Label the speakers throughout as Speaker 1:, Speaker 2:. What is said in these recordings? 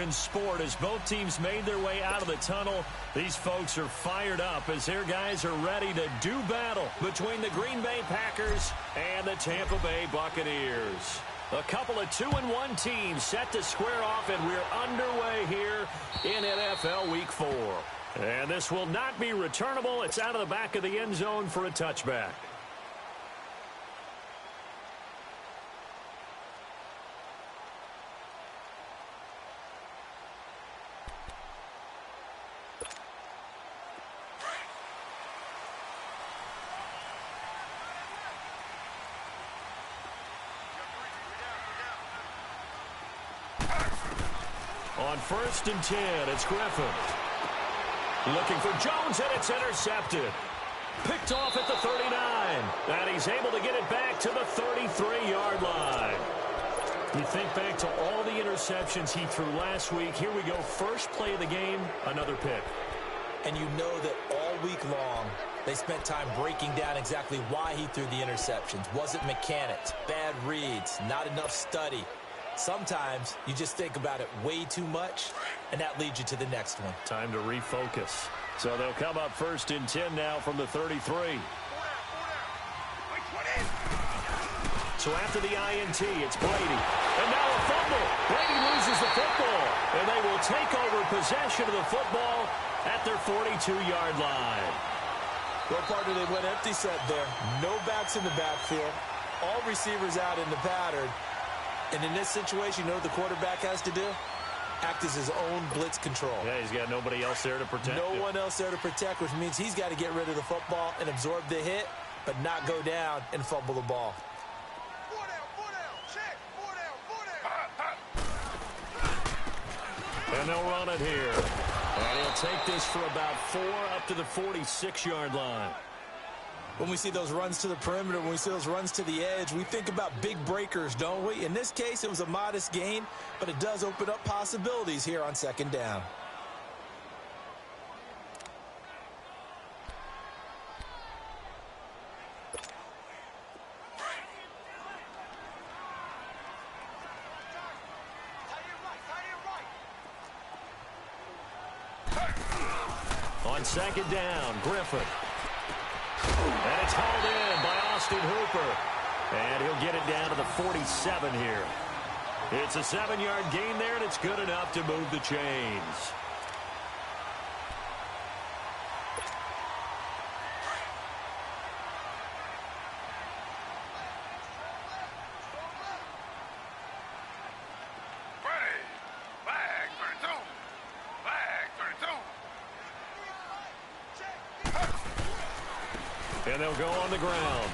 Speaker 1: in sport as both teams made their way out of the tunnel. These folks are fired up as their guys are ready to do battle between the Green Bay Packers and the Tampa Bay Buccaneers. A couple of 2-1 teams set to square off, and we're underway here in NFL Week 4. And this will not be returnable. It's out of the back of the end zone for a touchback. On 1st and 10, it's Griffin. Looking for Jones, and it's intercepted. Picked off at the 39. And he's able to get it back to the 33-yard line. You think back to all the interceptions he threw last week. Here we go, first play of the game, another pick.
Speaker 2: And you know that all week long, they spent time breaking down exactly why he threw the interceptions. Was it mechanics, bad reads, not enough study? Sometimes you just think about it way too much, and that leads you to the next one.
Speaker 1: Time to refocus. So they'll come up 1st and 10 now from the 33. So after the INT, it's Brady. And now a fumble. Brady loses the football, and they will take over possession of the football at their 42-yard line.
Speaker 2: Well, partner, they went empty set there. No backs in the backfield. All receivers out in the pattern. And in this situation, you know what the quarterback has to do? Act as his own blitz control.
Speaker 1: Yeah, he's got nobody else there to protect him.
Speaker 2: No one else there to protect, which means he's got to get rid of the football and absorb the hit, but not go down and fumble the ball.
Speaker 1: And they'll run it here. And he'll take this for about 4 up to the 46-yard line.
Speaker 2: When we see those runs to the perimeter, when we see those runs to the edge, we think about big breakers, don't we? In this case, it was a modest gain, but it does open up possibilities here on 2nd down.
Speaker 1: On 2nd down, Griffin. And it's hauled in by Austin Hooper. And he'll get it down to the 47 here. It's a 7-yard gain there, and it's good enough to move the chains. And they'll go on the ground.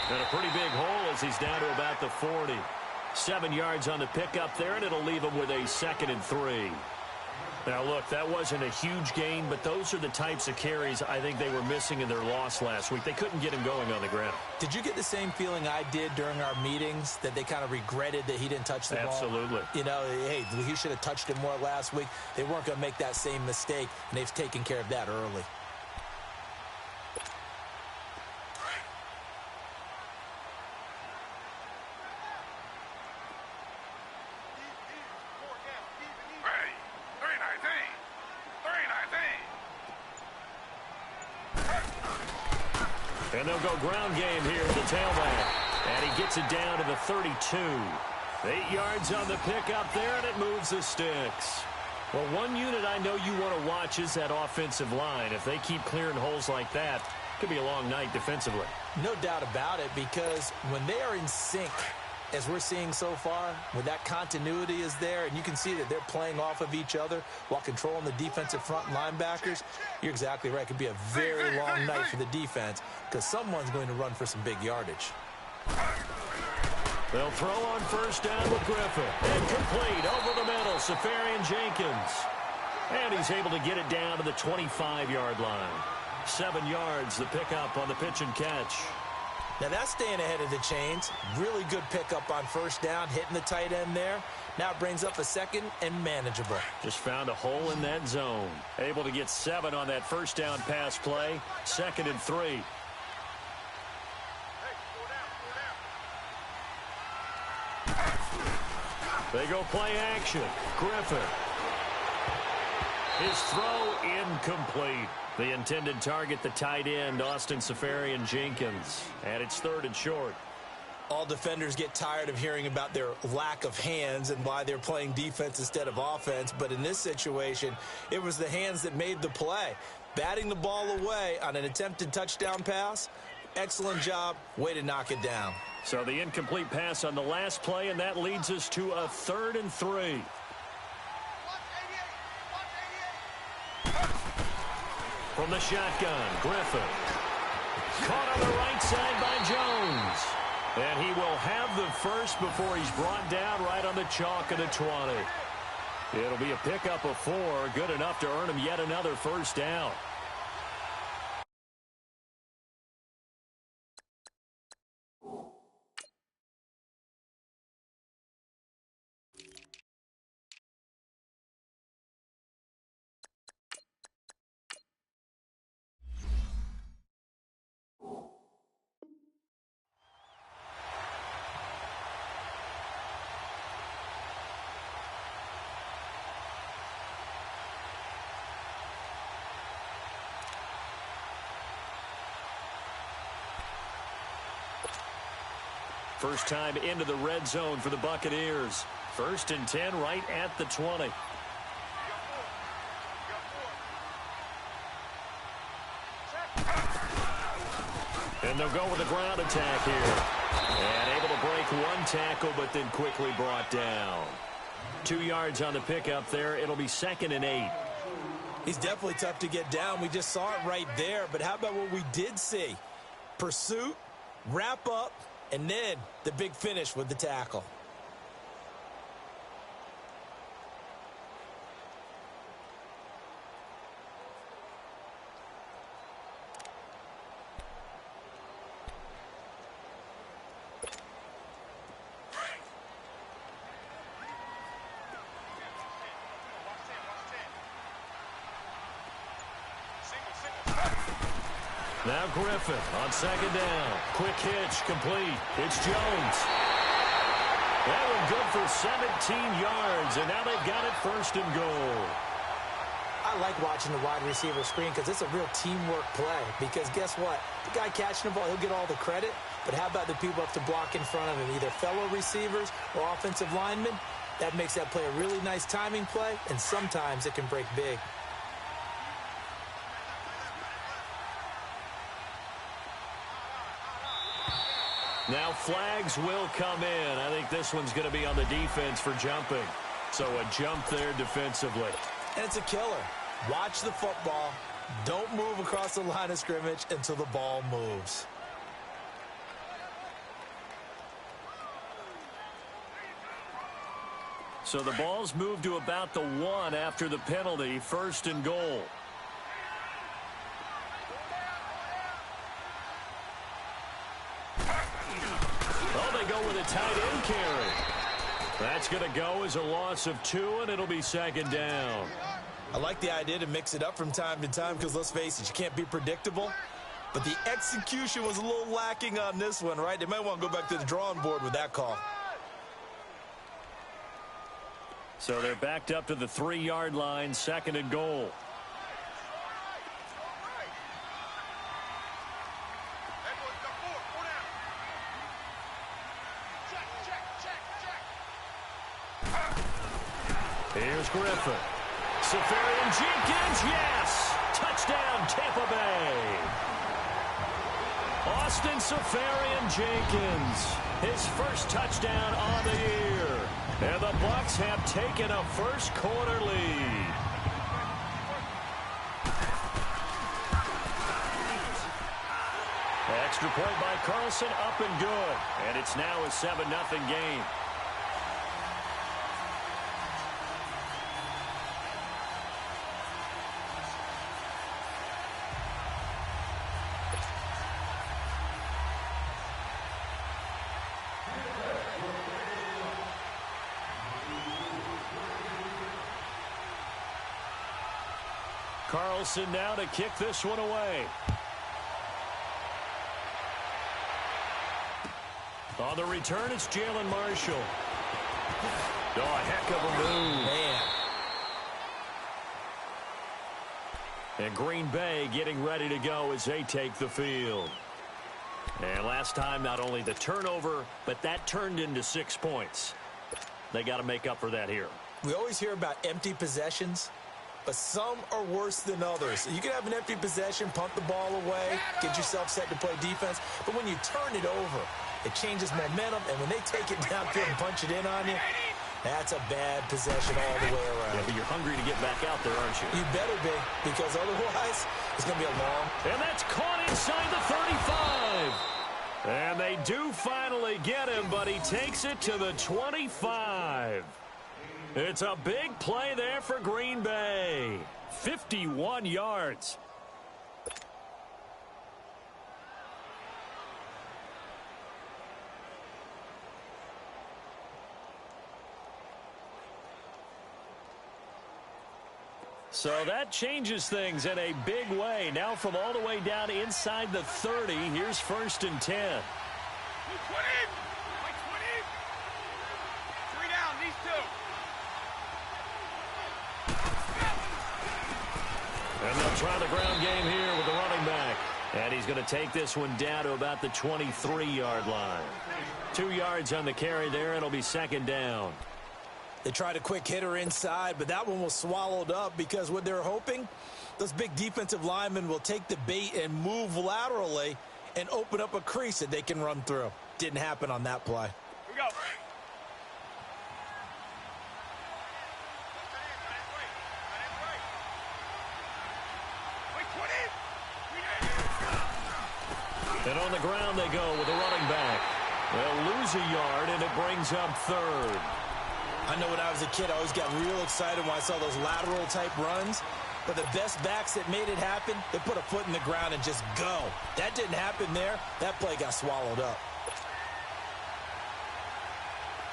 Speaker 1: And a pretty big hole as he's down to about the 40. 7 yards on the pickup there, and it'll leave him with a 2nd and 3. Now, look, that wasn't a huge gain, but those are the types of carries I think they were missing in their loss last week. They couldn't get him going on the ground.
Speaker 2: Did you get the same feeling I did during our meetings, that they kind of regretted that he didn't touch the ball?
Speaker 1: Absolutely.
Speaker 2: You know, hey, he should have touched it more last week. They weren't going to make that same mistake, and they've taken care of that early.
Speaker 1: And they'll go ground game here with the tailback. And he gets it down to the 32. 8 yards on the pickup there, and it moves the sticks. Well, one unit I know you want to watch is that offensive line. If they keep clearing holes like that, it could be a long night defensively.
Speaker 2: No doubt about it, because when they are in sync, as we're seeing so far, when that continuity is there, and you can see that they're playing off of each other while controlling the defensive front linebackers, you're exactly right. It could be a very long night for the defense because someone's going to run for some big yardage.
Speaker 1: They'll throw on 1st down with Griffin. Incomplete over the middle, Safarian Jenkins. And he's able to get it down to the 25-yard line. 7 yards, the pickup on the pitch and catch.
Speaker 2: Now that's staying ahead of the chains. Really good pickup on 1st down, hitting the tight end there. Now it brings up a 2nd and manageable.
Speaker 1: Just found a hole in that zone. Able to get 7 on that 1st down pass play. 2nd and 3. They go play action. Griffin. His throw incomplete. The intended target, the tight end, Austin Seferian-Jenkins. And it's 3rd and short.
Speaker 2: All defenders get tired of hearing about their lack of hands and why they're playing defense instead of offense. But in this situation, it was the hands that made the play. Batting the ball away on an attempted touchdown pass, excellent job. Way to knock it down.
Speaker 1: So the incomplete pass on the last play, and that leads us to a 3rd and 3. From the shotgun, Griffin. Caught on the right side by Jones. And he will have the first before he's brought down right on the chalk of the 20. It'll be a pickup of 4, good enough to earn him yet another first down. First time into the red zone for the Buccaneers. 1st and 10 right at the 20. And they'll go with a ground attack here. And able to break one tackle, but then quickly brought down. 2 yards on the pickup there. It'll be 2nd and 8.
Speaker 2: He's definitely tough to get down. We just saw it right there. But how about what we did see? Pursuit, wrap up, and then the big finish with the tackle.
Speaker 1: Now Griffin on 2nd down. Quick hitch, complete. It's Jones. That one good for 17 yards, and now they've got it 1st and goal.
Speaker 2: I like watching the wide receiver screen because it's a real teamwork play. Because guess what? The guy catching the ball, he'll get all the credit. But how about the people have to block in front of him, either fellow receivers or offensive linemen? That makes that play a really nice timing play, and sometimes it can break big.
Speaker 1: Now flags will come in. I think this one's going to be on the defense for jumping. So a jump there defensively.
Speaker 2: And it's a killer. Watch the football. Don't move across the line of scrimmage until the ball moves.
Speaker 1: So the ball's moved to about the 1 after the penalty. 1st and goal. With a tight end carry. That's going to go as a loss of 2, and it'll be 2nd down.
Speaker 2: I like the idea to mix it up from time to time because, let's face it, you can't be predictable. But the execution was a little lacking on this one, right? They might want to go back to the drawing board with that call.
Speaker 1: So they're backed up to the 3-yard line, 2nd and goal. Here's Griffin. Seferian-Jenkins, yes! Touchdown, Tampa Bay. Austin Seferian-Jenkins, his first touchdown on the year. And the Bucs have taken a first-quarter lead. Extra point by Carlson, up and good. And it's now a 7-0 game. Carlson now to kick this one away. On the return, it's Jalen Marshall. Oh, a heck of a move.
Speaker 2: Man.
Speaker 1: And Green Bay getting ready to go as they take the field. And last time, not only the turnover, but that turned into 6 points. They got to make up for that here.
Speaker 2: We always hear about empty possessions, but some are worse than others. You can have an empty possession, punt the ball away, get yourself set to play defense, but when you turn it over, it changes momentum, and when they take it downfield and punch it in on you, that's a bad possession all the way around.
Speaker 1: Yeah, but you're hungry to get back out there, aren't you?
Speaker 2: You better be, because otherwise it's going to be a long.
Speaker 1: And that's caught inside the 35. And they do finally get him, but he takes it to the 25. It's a big play there for Green Bay. 51 yards. So that changes things in a big way. Now from all the way down inside the 30, here's 1st and 10.
Speaker 3: 20. 20. 3 down, these two.
Speaker 1: And they'll try the ground game here with the running back. And he's going to take this one down to about the 23-yard line. 2 yards on the carry there. It'll be 2nd down.
Speaker 2: They tried a quick hitter inside, but that one was swallowed up because what they're hoping, those big defensive linemen will take the bait and move laterally and open up a crease that they can run through. Didn't happen on that play.
Speaker 3: Here we go.
Speaker 1: And on the ground they go with a running back. They'll lose a yard, and it brings up 3rd.
Speaker 2: I know when I was a kid, I always got real excited when I saw those lateral-type runs. But the best backs that made it happen, they put a foot in the ground and just go. That didn't happen there. That play got swallowed up.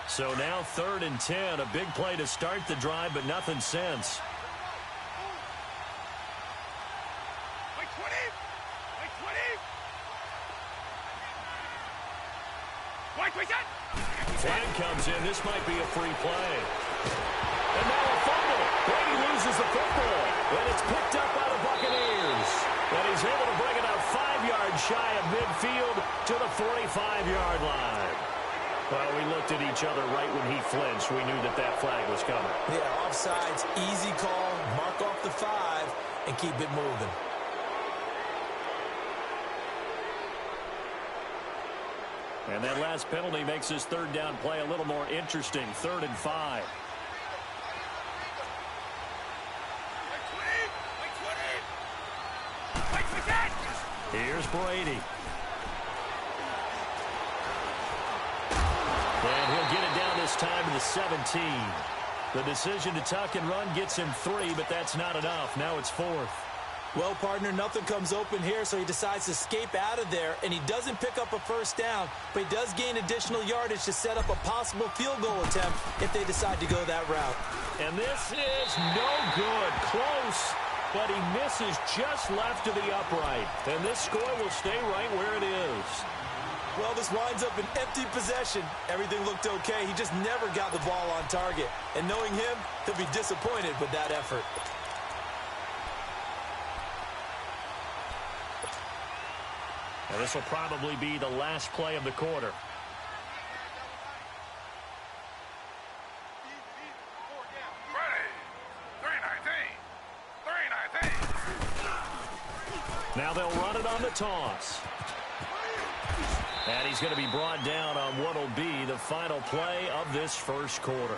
Speaker 1: So now 3rd and 10. A big play to start the drive, but nothing since. Flag comes in. This might be a free play. And now a fumble. Brady loses the football. And it's picked up by the Buccaneers. And he's able to bring it out 5 yards shy of midfield to the 45-yard line. Well, we looked at each other right when he flinched. We knew that that flag was coming.
Speaker 2: Yeah, offsides, easy call, mark off the 5, and keep it moving.
Speaker 1: And that last penalty makes his 3rd down play a little more interesting. 3rd and 5. Here's Brady. And he'll get it down this time to the 17. The decision to tuck and run gets him 3, but that's not enough. Now it's 4th.
Speaker 2: Well, partner, nothing comes open here, so he decides to escape out of there, and he doesn't pick up a 1st down, but he does gain additional yardage to set up a possible field goal attempt if they decide to go that route.
Speaker 1: And this is no good. Close, but he misses just left to the upright. And this score will stay right where it is.
Speaker 2: Well, this winds up an empty possession. Everything looked okay. He just never got the ball on target. And knowing him, he'll be disappointed with that effort.
Speaker 1: And this will probably be the last play of the quarter. Now they'll run it on the toss. And he's going to be brought down on what will be the final play of this 1st quarter.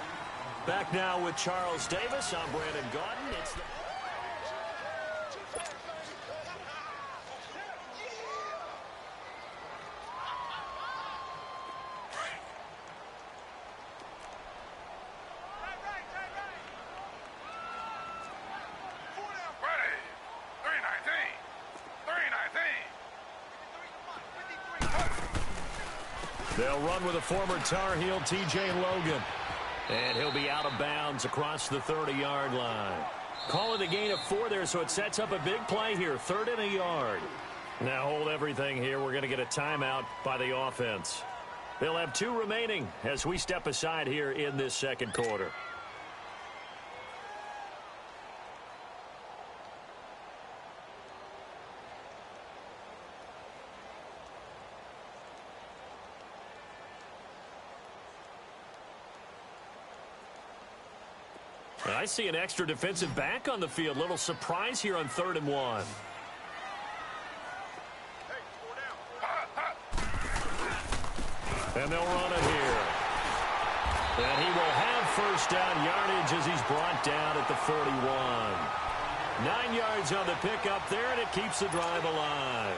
Speaker 1: Back now with Charles Davis. I'm Brandon Gaudin. It's the They'll run with a former Tar Heel, T.J. Logan. And he'll be out of bounds across the 30-yard line. Calling the gain of 4 there, so it sets up a big play here. 3rd and a yard. Now hold everything here. We're going to get a timeout by the offense. They'll have 2 remaining as we step aside here in this second quarter. I see an extra defensive back on the field. Little surprise here on 3rd and 1. And they'll run it here. And he will have first down yardage as he's brought down at the 41. 9 yards on the pickup there, and it keeps the drive alive.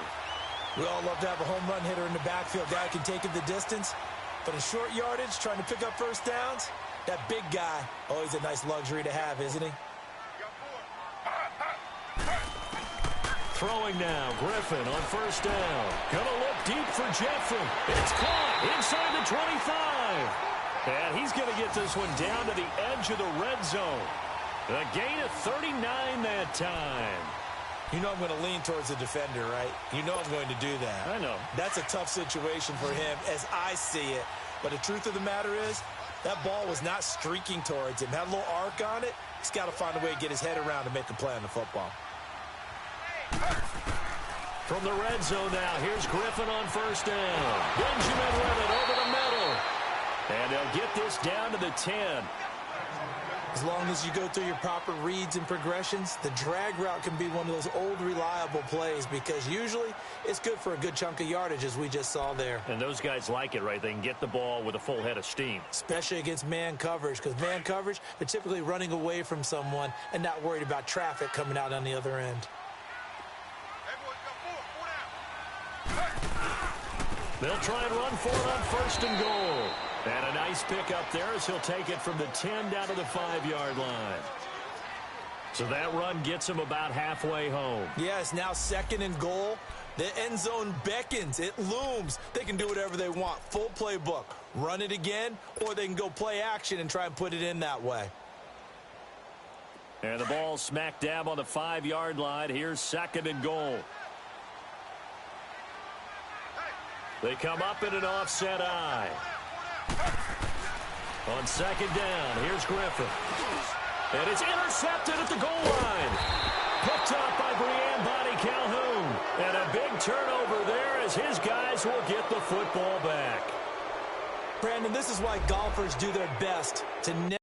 Speaker 2: We all love to have a home run hitter in the backfield. Guy can take it the distance. But in short yardage, trying to pick up first downs, that big guy, always a nice luxury to have, isn't he?
Speaker 1: Throwing now, Griffin on first down. Gonna look deep for Jeffrey. It's caught inside the 25. And he's gonna get this one down to the edge of the red zone. A gain of 39 that time.
Speaker 2: You know I'm going to lean towards the defender, right? You know I'm going to do that.
Speaker 1: I know.
Speaker 2: That's a tough situation for him as I see it. But the truth of the matter is, that ball was not streaking towards him. Had a little arc on it. He's got to find a way to get his head around and make a play on the football.
Speaker 1: From the red zone now, here's Griffin on first down. Benjamin with it over the middle. And they'll get this down to the 10.
Speaker 2: As long as you go through your proper reads and progressions, the drag route can be one of those old reliable plays because usually it's good for a good chunk of yardage as we just saw there.
Speaker 1: And those guys like it, right? They can get the ball with a full head of steam.
Speaker 2: Especially against man coverage because man coverage, they're typically running away from someone and not worried about traffic coming out on the other end.
Speaker 1: They'll try and run for it on first and goal. And a nice pickup there as he'll take it from the 10 down to the 5-yard line. So that run gets him about halfway home.
Speaker 2: Yeah, it's now 2nd and goal. The end zone beckons. It looms. They can do whatever they want. Full playbook. Run it again, or they can go play action and try and put it in that way.
Speaker 1: And the ball smack dab on the 5-yard line. Here's 2nd and goal. They come up in an offset eye. On 2nd down, here's Griffin. And it's intercepted at the goal line. Picked up by Brianne Bonnie Calhoun. And a big turnover there as his guys will get the football back.
Speaker 2: Brandon, this is why golfers do their best to never.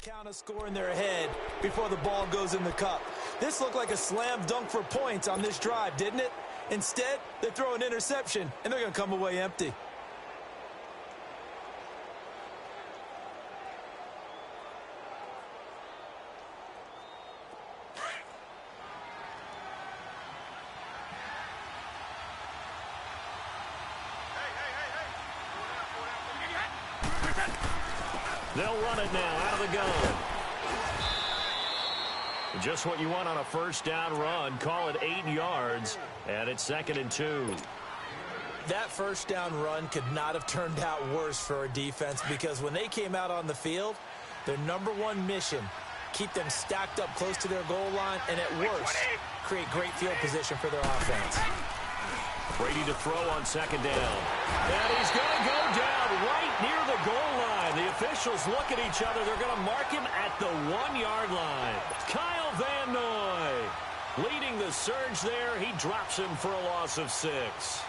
Speaker 2: Count a score in their head before the ball goes in the cup. This looked like a slam dunk for points on this drive, didn't it? Instead, they throw an interception, and they're going to come away empty.
Speaker 1: They'll run it now out of the gun. Just what you want on a first down run. Call it 8 yards, and it's 2nd and 2.
Speaker 2: That first down run could not have turned out worse for our defense because when they came out on the field, their #1 mission, keep them stacked up close to their goal line, and at worst, create great field position for their offense.
Speaker 1: Brady to throw on 2nd down. And he's going to go down right near the goal line. The officials look at each other. They're going to mark him at the 1-yard line. Kyle Van Noy leading the surge there. He drops him for a loss of 6.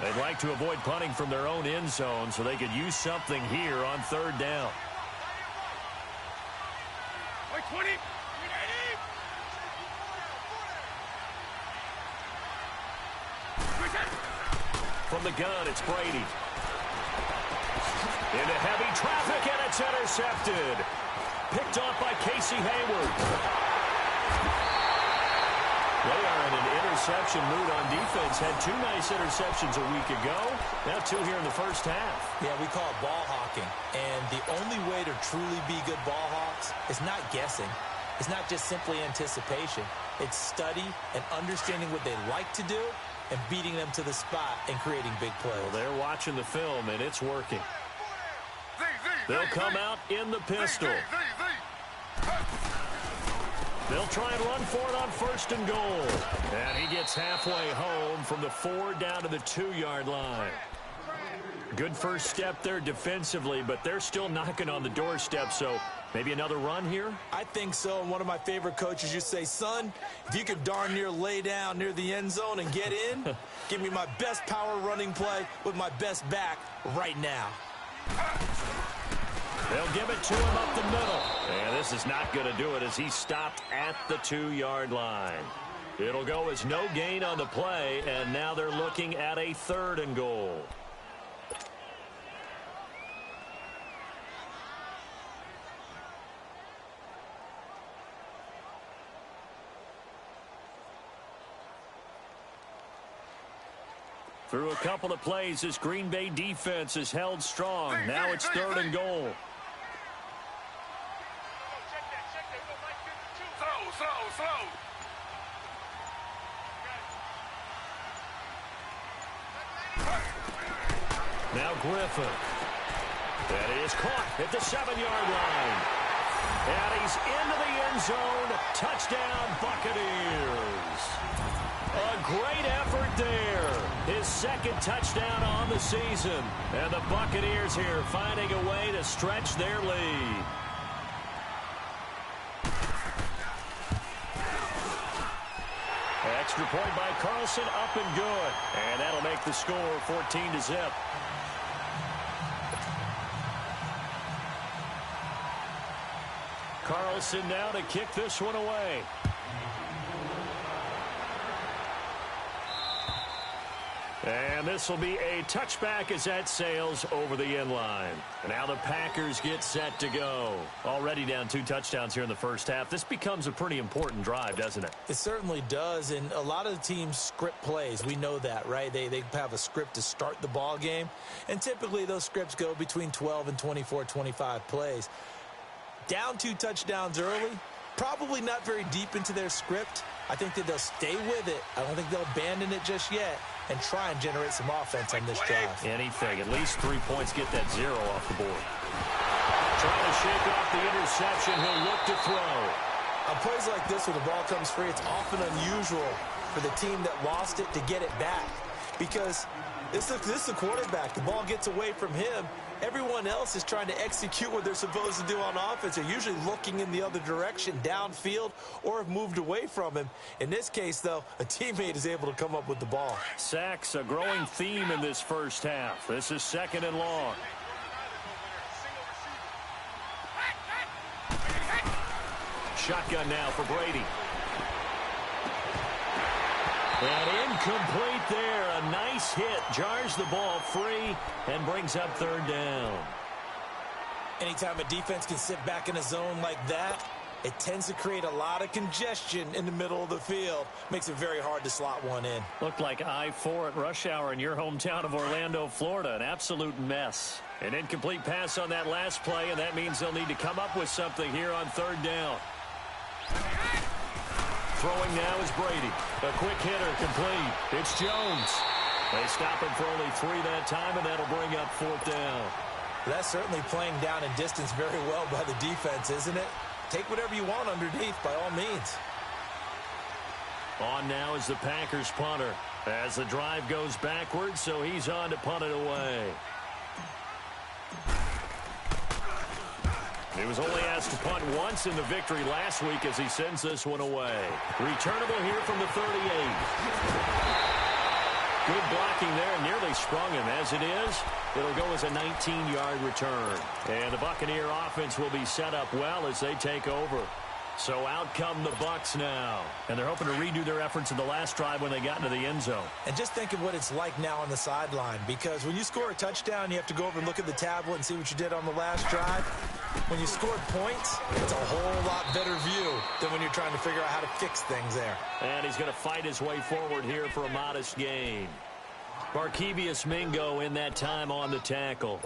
Speaker 1: They'd like to avoid punting from their own end zone so they could use something here on 3rd down.
Speaker 3: 20.
Speaker 1: From the gun, it's Brady. Into heavy traffic, and it's intercepted. Picked off by Casey Hayward. They are in an interception mood on defense. Had 2 nice interceptions a week ago. Now 2 here in the first half.
Speaker 2: Yeah, we call it ball hawking. And the only way to truly be good ball hawks is not guessing. is not just simply anticipation. It's study and understanding what they like to do and beating them to the spot and creating big plays.
Speaker 1: Well, they're watching the film, and it's working. They'll come out in the pistol. They'll try and run for it on 1st and goal. And he gets halfway home from the 4 down to the 2-yard line. Good first step there defensively, but they're still knocking on the doorstep, so maybe another run here?
Speaker 2: I think so. And one of my favorite coaches used to say, son, if you could darn near lay down near the end zone and get in, give me my best power running play with my best back right now.
Speaker 1: They'll give it to him up the middle. And this is not going to do it as he stopped at the 2-yard line. It'll go as no gain on the play, and now they're looking at a 3rd and goal. Through a couple of plays, this Green Bay defense is held strong. Now it's 3rd and goal. Now Griffin. And he is caught at the 7-yard line. And he's into the end zone. Touchdown, Buccaneers. A great effort there. His 2nd touchdown on the season. And the Buccaneers here finding a way to stretch their lead. Extra point by Carlson, up and good. And that'll make the score 14-0. Carlson now to kick this one away. And this will be a touchback as that sails over the end line. And now the Packers get set to go. Already down 2 touchdowns here in the first half. This becomes a pretty important drive, doesn't it?
Speaker 2: It certainly does, and a lot of the teams script plays. We know that, right? They have a script to start the ball game, and typically those scripts go between 12 and 24, 25 plays. Down 2 touchdowns early, probably not very deep into their script. I think that they'll stay with it. I don't think they'll abandon it just yet and try and generate some offense on this drive.
Speaker 1: Anything. At least 3 points, get that 0 off the board. Trying to shake off the interception. He'll look to throw.
Speaker 2: On plays like this where the ball comes free, it's often unusual for the team that lost it to get it back because this is the quarterback. The ball gets away from him. Everyone else is trying to execute what they're supposed to do on offense. They're usually looking in the other direction, downfield, or have moved away from him. In this case, though, a teammate is able to come up with the ball.
Speaker 1: Sacks, a growing theme in this first half. This is 2nd and long. Shotgun now for Brady. And incomplete there. A nice hit. Jars the ball free and brings up 3rd down.
Speaker 2: Anytime a defense can sit back in a zone like that, it tends to create a lot of congestion in the middle of the field. Makes it very hard to slot one in.
Speaker 1: Looked like I-4 at rush hour in your hometown of Orlando, Florida. An absolute mess. An incomplete pass on that last play, and that means they'll need to come up with something here on 3rd down. Throwing now is Brady. A quick hitter complete. It's Jones. They stop him for only 3 that time, and that'll bring up 4th down.
Speaker 2: That's certainly playing down in distance very well by the defense, isn't it? Take whatever you want underneath, by all means.
Speaker 1: On now is the Packers punter. As the drive goes backwards, so he's on to punt it away. He was only asked to punt once in the victory last week as he sends this one away. Returnable here from the 38. Good blocking there, nearly sprung him. As it is, it'll go as a 19-yard return. And the Buccaneer offense will be set up well as they take over. So out come the Bucs now. And they're hoping to redo their efforts in the last drive when they got into the end zone.
Speaker 2: And just think of what it's like now on the sideline. Because when you score a touchdown, you have to go over and look at the tablet and see what you did on the last drive. When you scored points, it's a whole lot better view than when you're trying to figure out how to fix things there.
Speaker 1: And he's going to fight his way forward here for a modest gain. Barkevius Mingo in that time on the tackle.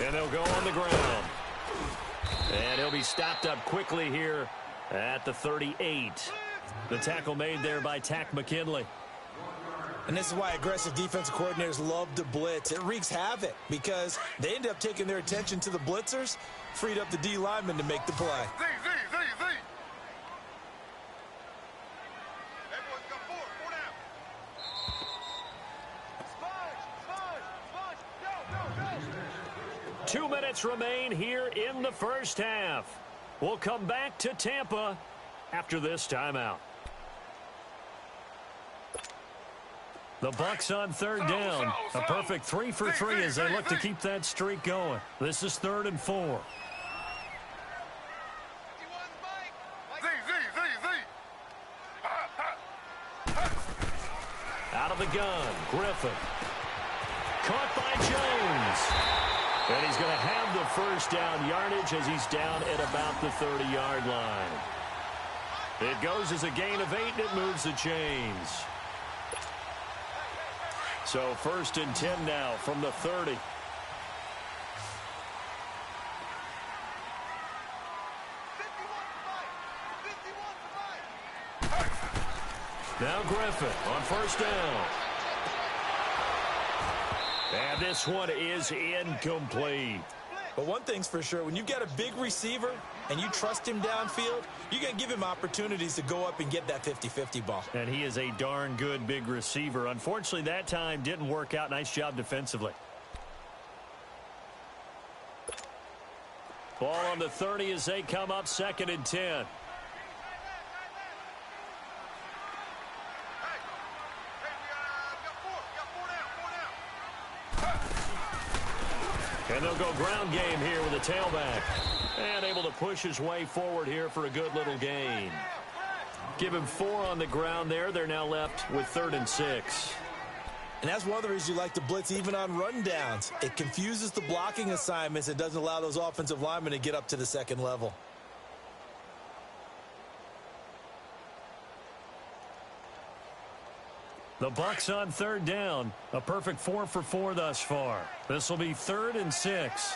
Speaker 1: And they'll go on the ground. And he'll be stopped up quickly here at the 38. The tackle made there by Tack McKinley.
Speaker 2: And this is why aggressive defensive coordinators love to blitz. It wreaks havoc because they end up taking their attention to the blitzers, freed up the D lineman to make the play.
Speaker 1: Two minutes remain here in the first half. We'll come back to Tampa after this timeout. The Bucs on third down. A perfect 3 for 3 as they look to keep that streak going. This is 3rd and 4. Out of the gun, Griffin. Caught by Jones. And he's going to have the first down yardage as he's down at about the 30-yard line. It goes as a gain of 8, and it moves the chains. So 1st and 10 now from the 30. Now Griffin on 1st down. And this one is incomplete.
Speaker 2: But one thing's for sure, when you've got a big receiver and you trust him downfield, you're going to give him opportunities to go up and get that 50-50 ball.
Speaker 1: And he is a darn good big receiver. Unfortunately, that time didn't work out. Nice job defensively. Ball on the 30 as they come up 2nd and 10. And they'll go ground game here with a tailback. And able to push his way forward here for a good little gain. Give him 4 on the ground there. They're now left with 3rd and 6.
Speaker 2: And that's one of the reasons you like to blitz even on rundowns. It confuses the blocking assignments. It doesn't allow those offensive linemen to get up to the second level.
Speaker 1: The Bucs on 3rd down. A perfect 4 for 4 thus far. This will be 3rd and 6.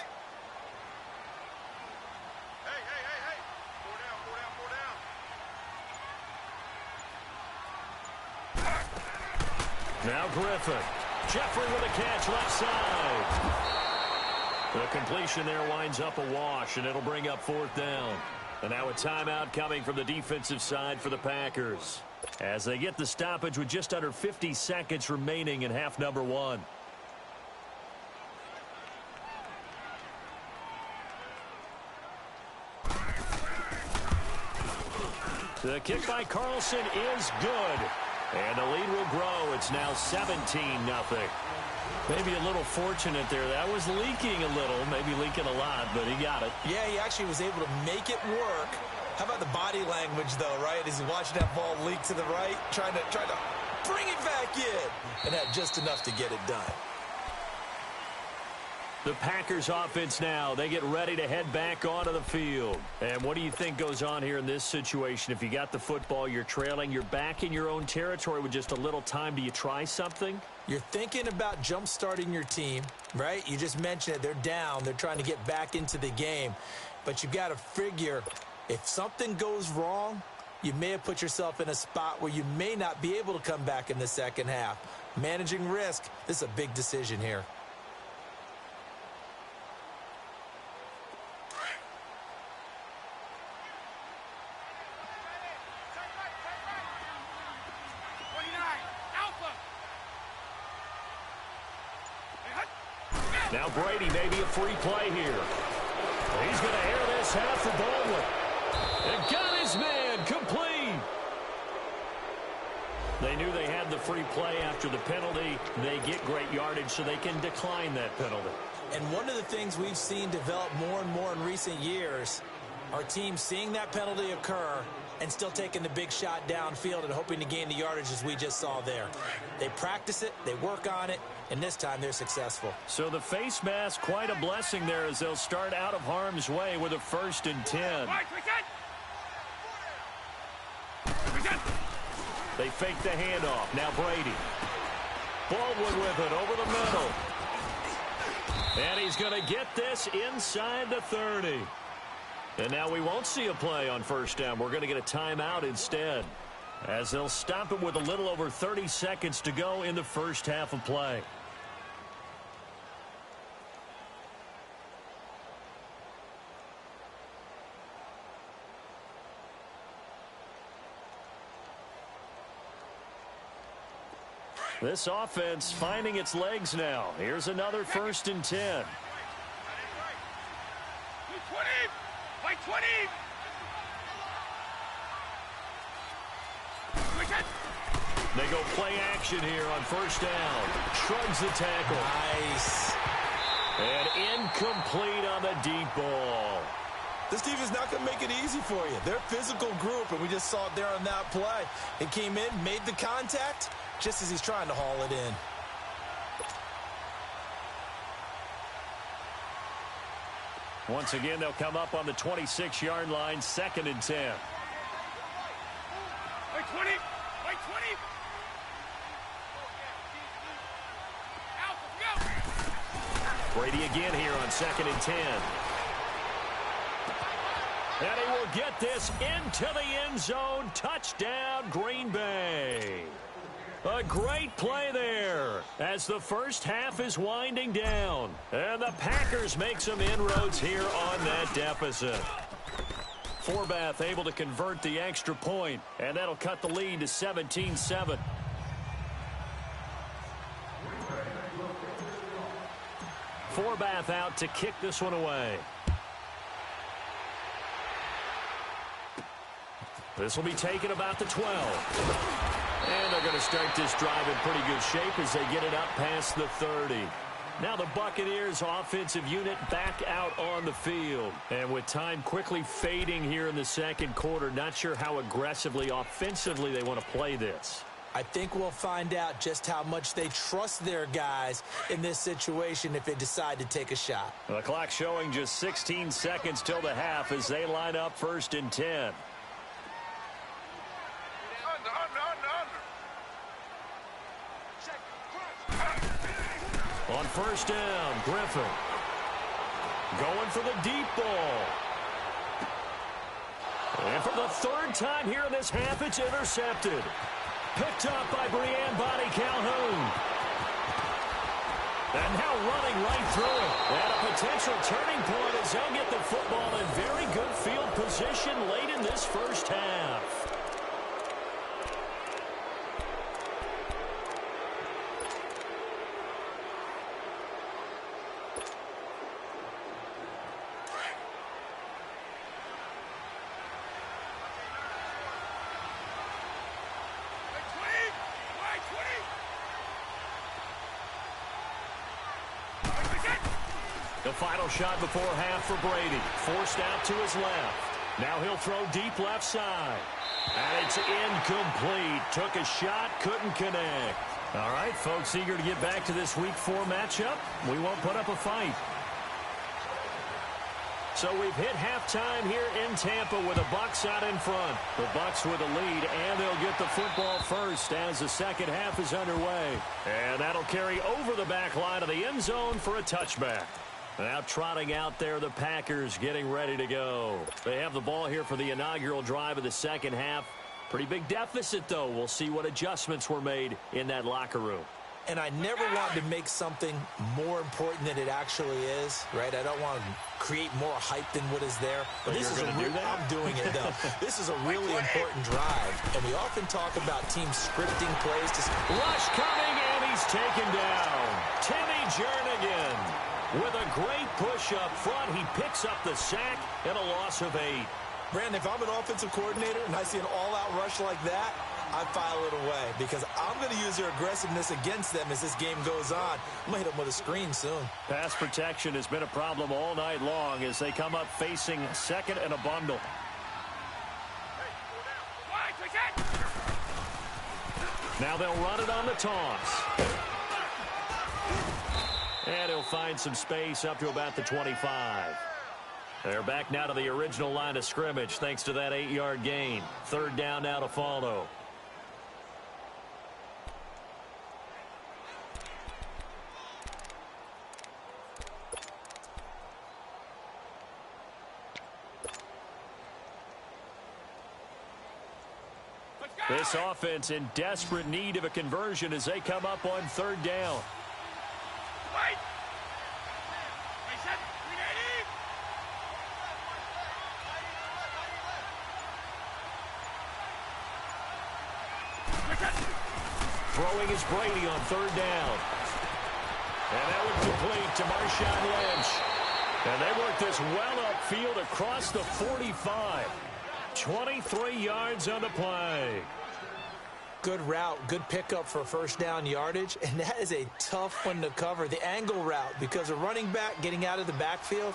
Speaker 1: Now Griffin. Jeffrey with a catch left side. The completion there winds up a wash, and it'll bring up 4th down. And now a timeout coming from the defensive side for the Packers, as they get the stoppage with just under 50 seconds remaining in half number 1. The kick by Carlson is good. And the lead will grow. It's now 17-0. Maybe a little fortunate there. That was leaking a little, maybe leaking a lot, but he got it.
Speaker 2: Yeah, he actually was able to make it work. How about the body language, though, right? As he's watching that ball leak to the right, trying to bring it back in, and had just enough to get it done.
Speaker 1: The Packers offense now, they get ready to head back onto the field. And what do you think goes on here in this situation? If you got the football, you're trailing, you're back in your own territory with just a little time. Do you try something?
Speaker 2: You're thinking about jump-starting your team, right? You just mentioned it. They're down. They're trying to get back into the game. But you got to figure, if something goes wrong, you may have put yourself in a spot where you may not be able to come back in the second half. Managing risk, this is a big decision here.
Speaker 1: Now Brady, maybe a free play here. He's going to air this out for Baldwin. And got his man complete. They knew they had the free play after the penalty. They get great yardage so they can decline that penalty.
Speaker 2: And one of the things we've seen develop more and more in recent years are teams seeing that penalty occur and still taking the big shot downfield and hoping to gain the yardage as we just saw there. They practice it, they work on it, and this time they're successful.
Speaker 1: So the face mask, quite a blessing there as they'll start out of harm's way with a 1st and 10. They fake the handoff. Now Brady. Baldwin with it over the middle. And he's going to get this inside the 30. And now we won't see a play on first down. We're going to get a timeout instead, as they'll stop it with a little over 30 seconds to go in the first half of play. This offense finding its legs now. Here's another 1st and 10. They go play action here on first down. Shrugs the tackle.
Speaker 2: Nice.
Speaker 1: And incomplete on the deep ball.
Speaker 2: This defense is not going to make it easy for you. They're a physical group, and we just saw it there on that play. It came in, made the contact, just as he's trying to haul it in.
Speaker 1: Once again, they'll come up on the 26-yard line, 2nd and 10.
Speaker 3: Wait 20. Wait 20.
Speaker 1: Brady again here on 2nd and 10. And he will get this into the end zone. Touchdown, Green Bay. A great play there as the first half is winding down. And the Packers make some inroads here on that deficit. Forbath able to convert the extra point, and that'll cut the lead to 17-7. Forbath out to kick this one away. This will be taken about the 12. And they're going to start this drive in pretty good shape as they get it up past the 30. Now the Buccaneers offensive unit back out on the field. And with time quickly fading here in the second quarter, not sure how aggressively offensively they want to play this.
Speaker 2: I think we'll find out just how much they trust their guys in this situation if they decide to take a shot.
Speaker 1: The clock showing just 16 seconds till the half as they line up 1st and 10. On first down, Griffin going for the deep ball. And for the 3rd time here in this half, it's intercepted. Picked up by Breanne Bonnie Calhoun. And now running right through it. And a potential turning point as they'll get the football in very good field position late in this first half. The final shot before half for Brady. Forced out to his left. Now he'll throw deep left side. And it's incomplete. Took a shot, couldn't connect. All right, folks, eager to get back to this Week 4 matchup. We won't put up a fight. So we've hit halftime here in Tampa with the Bucs out in front. The Bucs with a lead, and they'll get the football first as the second half is underway. And that'll carry over the back line of the end zone for a touchback. Now trotting out there, the Packers getting ready to go. They have the ball here for the inaugural drive of the second half. Pretty big deficit, though. We'll see what adjustments were made in that locker room.
Speaker 2: And I never want to make something more important than it actually is, right? I don't want to create more hype than what is there. But this is a real, I'm doing it, though. This is a really important drive. And we often talk about teams scripting plays.
Speaker 1: Rush coming, and he's taken down. Timmy Jernigan with a great push up front. He picks up the sack and a loss of 8.
Speaker 2: Brandon, if I'm an offensive coordinator and I see an all-out rush like that, I file it away because I'm going to use their aggressiveness against them as this game goes on. I'm going to hit them with a screen soon.
Speaker 1: Pass protection has been a problem all night long as they come up facing second and a bundle. Now they'll run it on the toss. And he'll find some space up to about the 25. They're back now to the original line of scrimmage thanks to that 8-yard gain. 3rd down now to follow. This offense in desperate need of a conversion as they come up on third down. Throwing is Brady on third down. And that would complete to Marshawn Lynch. And they work this well upfield across the 45. 23 yards on the play.
Speaker 2: Good route, good pickup for first down yardage, and that is a tough one to cover. The angle route, because a running back getting out of the backfield,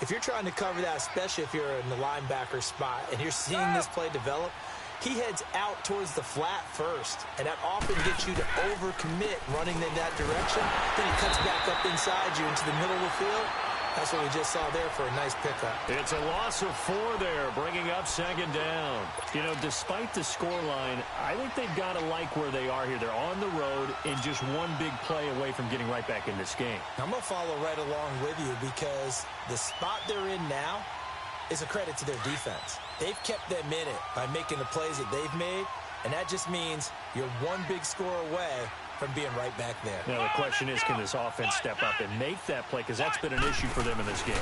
Speaker 2: if you're trying to cover that, especially if you're in the linebacker spot and you're seeing this play develop, he heads out towards the flat first, and that often gets you to overcommit running in that direction. Then he cuts back up inside you into the middle of the field. That's what we just saw there for a nice pickup.
Speaker 1: It's a loss of 4 there, bringing up second down. You know, despite the scoreline, I think they've got to like where they are here. They're on the road and just one big play away from getting right back in this game.
Speaker 2: I'm going to follow right along with you because the spot they're in now is a credit to their defense. They've kept them in it by making the plays that they've made, and that just means you're one big score away from being right back there.
Speaker 1: Now, the question is, can this offense step up and make that play? Because that's been an issue for them in this game.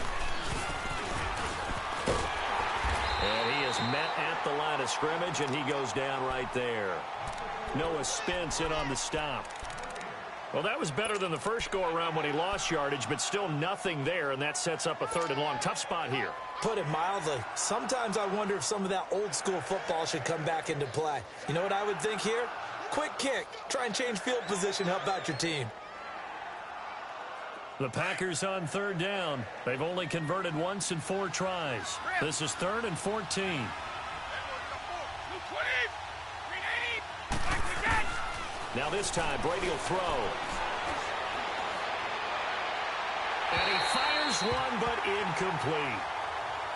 Speaker 1: And he is met at the line of scrimmage, and he goes down right there. Noah Spence in on the stop. Well, that was better than the first go-around when he lost yardage, but still nothing there, and that sets up a third and long. Tough spot here.
Speaker 2: Put it mildly. Sometimes I wonder if some of that old-school football should come back into play. You know what I would think here? Quick kick. Try and change field position, help out your team.
Speaker 1: The Packers on third down. They've only converted once in 4 tries. This is 3rd and 14. Now this time, Brady will throw. And he fires one, but incomplete.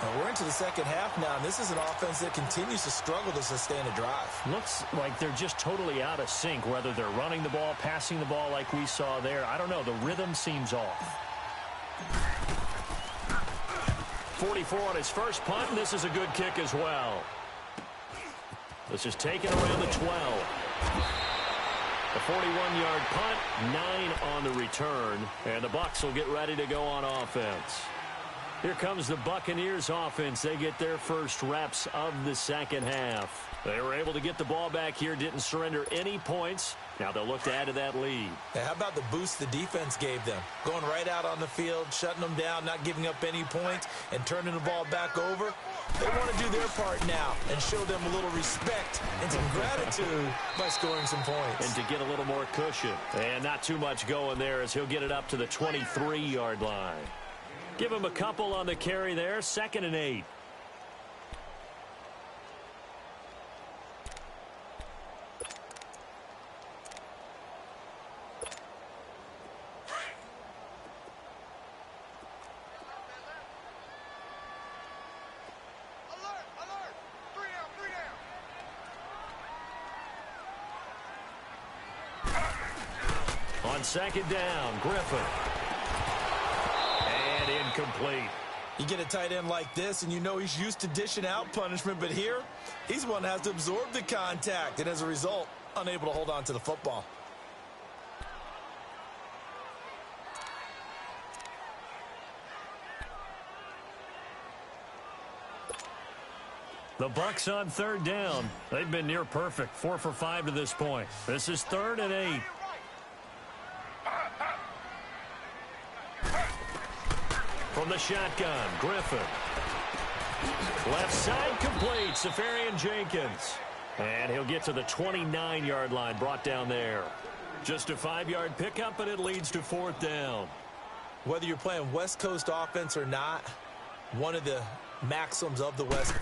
Speaker 2: Well, we're into the second half now, and this is an offense that continues to struggle to sustain a drive.
Speaker 1: Looks like they're just totally out of sync, whether they're running the ball, passing the ball like we saw there. I don't know. The rhythm seems off. 44 on his first punt, and this is a good kick as well. This is taken around the 12. A 41-yard punt, 9 on the return, and the Bucs will get ready to go on offense. Here comes the Buccaneers offense. They get their first reps of the second half. They were able to get the ball back here, didn't surrender any points. Now they'll look to add to that lead.
Speaker 2: Hey, how about the boost the defense gave them? Going right out on the field, shutting them down, not giving up any points, and turning the ball back over. They want to do their part now and show them a little respect and some gratitude by scoring some points.
Speaker 1: And to get a little more cushion. And not too much going there as he'll get it up to the 23-yard line. Give him a couple on the carry there. 2nd and 8. On 2nd down, Griffin. And incomplete.
Speaker 2: You get a tight end like this, and you know he's used to dishing out punishment, but here, he's one that has to absorb the contact, and as a result, unable to hold on to the football.
Speaker 1: The Bucs on 3rd down. They've been near perfect, 4 for 5 to this point. This is 3rd and 8. From the shotgun, Griffin. Left side complete, Safarian Jenkins. And he'll get to the 29-yard line, brought down there. Just a 5-yard pickup, but it leads to 4th down.
Speaker 2: Whether you're playing West Coast offense or not, one of the maxims of the West.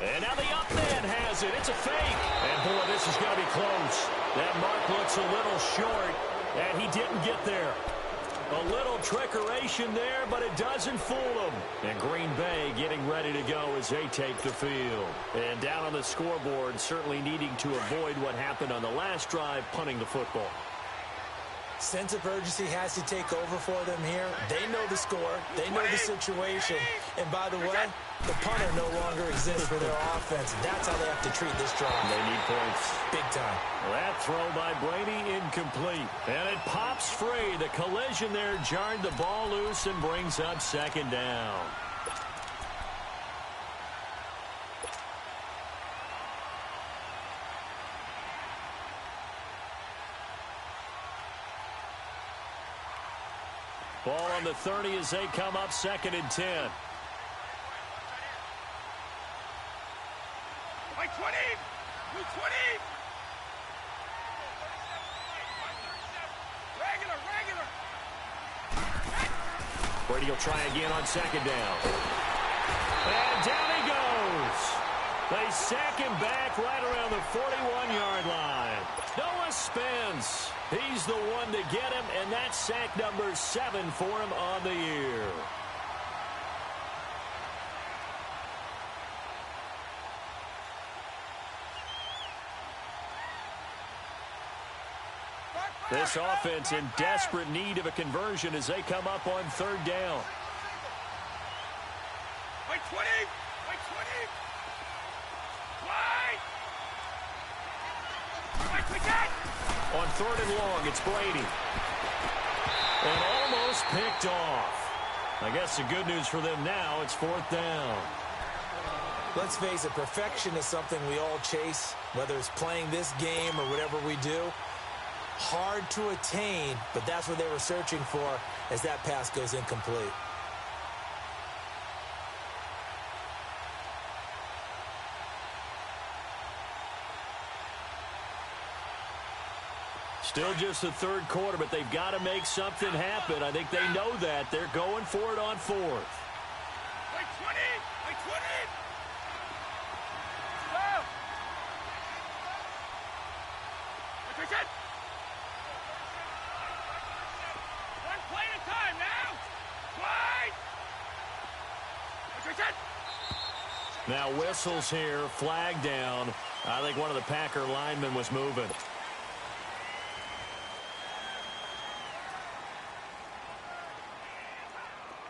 Speaker 1: And now the up man has it. It's a fake. And, boy, this is going to be close. That mark looks a little short, and he didn't get there. A little trickeration there, but it doesn't fool them. And Green Bay getting ready to go as they take the field. And down on the scoreboard, certainly needing to avoid what happened on the last drive, punting the football.
Speaker 2: Sense of urgency has to take over for them here. They know the score. They know the situation. And by the way, the punter no longer exists for their offense. That's how they have to treat this drive.
Speaker 1: They need points.
Speaker 2: Big time.
Speaker 1: That throw by Brady incomplete. And it pops free. The collision there jarred the ball loose and brings up second down. Ball on the 30 as they come up second and 10.
Speaker 3: By 20! 20! Regular!
Speaker 1: Brady will try again on second down. And down he goes. They sack him back right around the 41-yard line. Noah Spence. He's the one to get him, and that's sack number 7 for him on the year. This offense in desperate need of a conversion as they come up on third down.
Speaker 3: By 20! By 20! Wide! By 10!
Speaker 1: On third and long, it's Brady. And almost picked off. I guess the good news for them now, it's fourth down.
Speaker 2: Let's face it, perfection is something we all chase, whether it's playing this game or whatever we do. Hard to attain, but that's what they were searching for as that pass goes incomplete.
Speaker 1: Still just the third quarter, but they've got to make something happen. I think they know that. They're going for it on fourth.
Speaker 3: By 20! By 20! Go! By 10! One play at a time now! Wide! By 10!
Speaker 1: Now whistles here, flag down. I think one of the Packer linemen was moving.